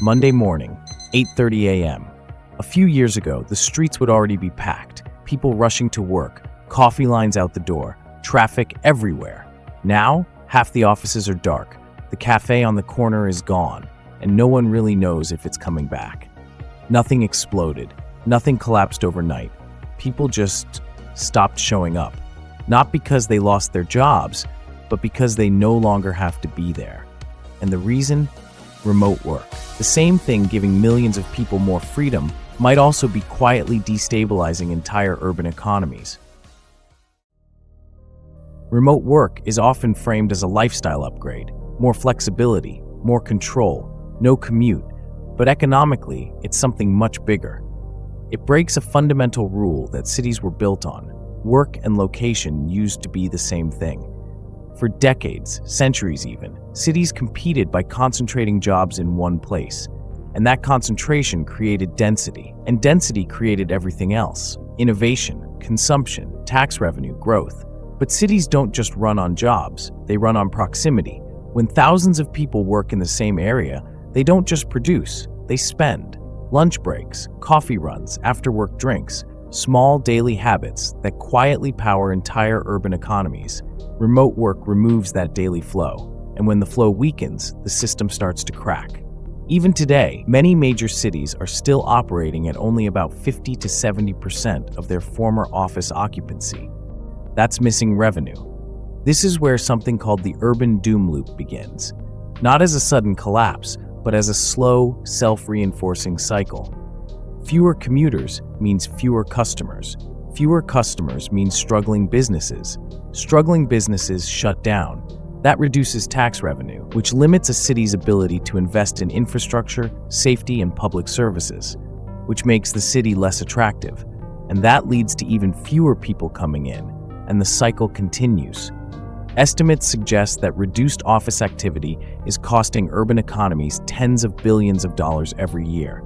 Monday morning, 8:30 a.m. A few years ago, the streets would already be packed, people rushing to work, coffee lines out the door, traffic everywhere. Now, half the offices are dark, the cafe on the corner is gone, and no one really knows if it's coming back. Nothing exploded, nothing collapsed overnight. People just stopped showing up, not because they lost their jobs, but because they no longer have to be there. And the reason? Remote work. The same thing giving millions of people more freedom might also be quietly destabilizing entire urban economies. Remote work is often framed as a lifestyle upgrade, more flexibility, more control, no commute, but economically, it's something much bigger. It breaks a fundamental rule that cities were built on. Work and location used to be the same thing. For decades, centuries even, cities competed by concentrating jobs in one place. And that concentration created density, and density created everything else: innovation, consumption, tax revenue, growth. But cities don't just run on jobs, they run on proximity. When thousands of people work in the same area, they don't just produce, they spend. Lunch breaks, coffee runs, after-work drinks, small daily habits that quietly power entire urban economies. Remote work removes that daily flow, and when the flow weakens, the system starts to crack. Even today, many major cities are still operating at only about 50 to 70% of their former office occupancy. That's missing revenue. This is where something called the urban doom loop begins. Not as a sudden collapse, but as a slow, self-reinforcing cycle. Fewer commuters means fewer customers. Fewer customers means struggling businesses. Struggling businesses shut down. That reduces tax revenue, which limits a city's ability to invest in infrastructure, safety, and public services, which makes the city less attractive. And that leads to even fewer people coming in, and the cycle continues. Estimates suggest that reduced office activity is costing urban economies tens of billions of dollars every year.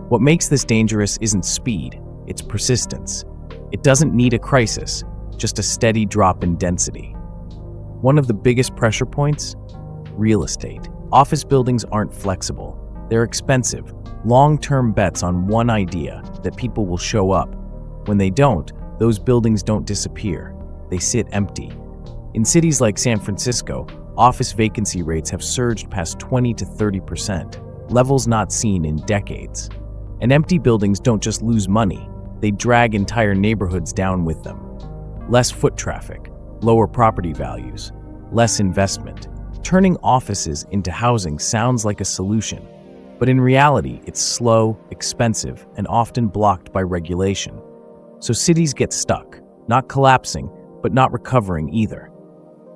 What makes this dangerous isn't speed, it's persistence. It doesn't need a crisis, just a steady drop in density. One of the biggest pressure points? Real estate. Office buildings aren't flexible. They're expensive, long-term bets on one idea that people will show up. When they don't, those buildings don't disappear. They sit empty. In cities like San Francisco, office vacancy rates have surged past 20 to 30%, levels not seen in decades. And empty buildings don't just lose money, they drag entire neighborhoods down with them. Less foot traffic, lower property values, less investment. Turning offices into housing sounds like a solution, but in reality, it's slow, expensive, and often blocked by regulation. So cities get stuck, not collapsing, but not recovering either.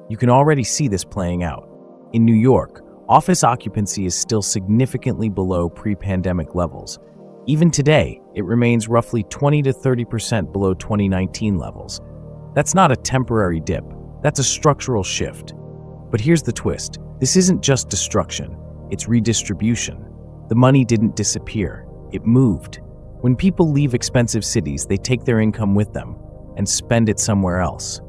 You can already see this playing out. In New York, office occupancy is still significantly below pre-pandemic levels. Even today, it remains roughly 20 to 30% below 2019 levels. That's not a temporary dip, that's a structural shift. But here's the twist. This isn't just destruction, it's redistribution. The money didn't disappear, it moved. When people leave expensive cities, they take their income with them and spend it somewhere else.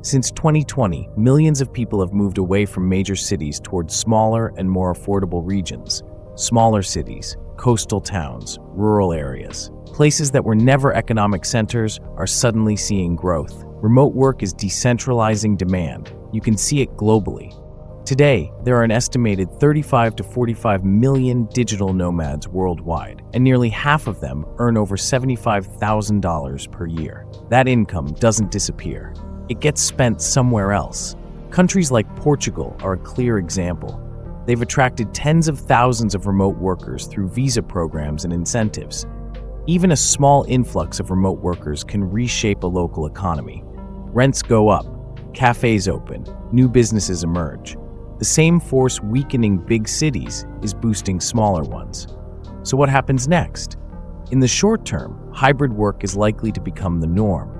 Since 2020, millions of people have moved away from major cities towards smaller and more affordable regions. Smaller cities, coastal towns, rural areas. Places that were never economic centers are suddenly seeing growth. Remote work is decentralizing demand. You can see it globally. Today, there are an estimated 35 to 45 million digital nomads worldwide, and nearly half of them earn over $75,000 per year. That income doesn't disappear. It gets spent somewhere else. Countries like Portugal are a clear example. They've attracted tens of thousands of remote workers through visa programs and incentives. Even a small influx of remote workers can reshape a local economy. Rents go up, cafes open, new businesses emerge. The same force weakening big cities is boosting smaller ones. So what happens next? In the short term, hybrid work is likely to become the norm.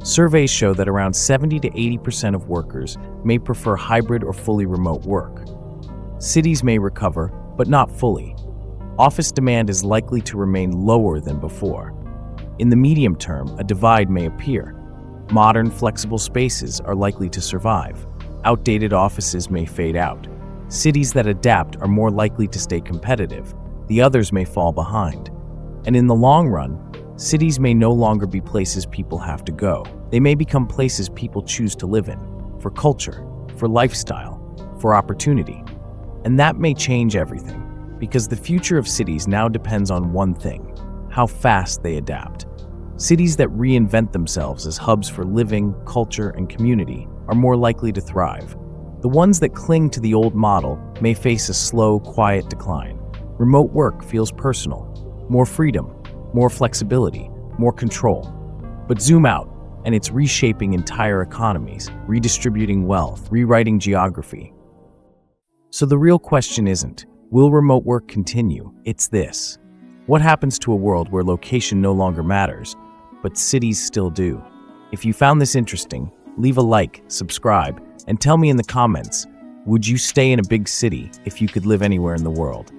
Surveys show that around 70 to 80% of workers may prefer hybrid or fully remote work. Cities may recover, but not fully. Office demand is likely to remain lower than before. In the medium term, a divide may appear. Modern, flexible spaces are likely to survive. Outdated offices may fade out. Cities that adapt are more likely to stay competitive. the others may fall behind. And in the long run, cities may no longer be places people have to go. They may become places people choose to live in, for culture, for lifestyle, for opportunity. And that may change everything, because the future of cities now depends on one thing: how fast they adapt. Cities that reinvent themselves as hubs for living, culture, and community are more likely to thrive. The ones that cling to the old model may face a slow, quiet decline. Remote work feels personal, more freedom, more flexibility, more control. But zoom out, and it's reshaping entire economies, redistributing wealth, rewriting geography. So the real question isn't, will remote work continue? It's this: what happens to a world where location no longer matters, but cities still do? If you found this interesting, leave a like, subscribe, and tell me in the comments, would you stay in a big city if you could live anywhere in the world?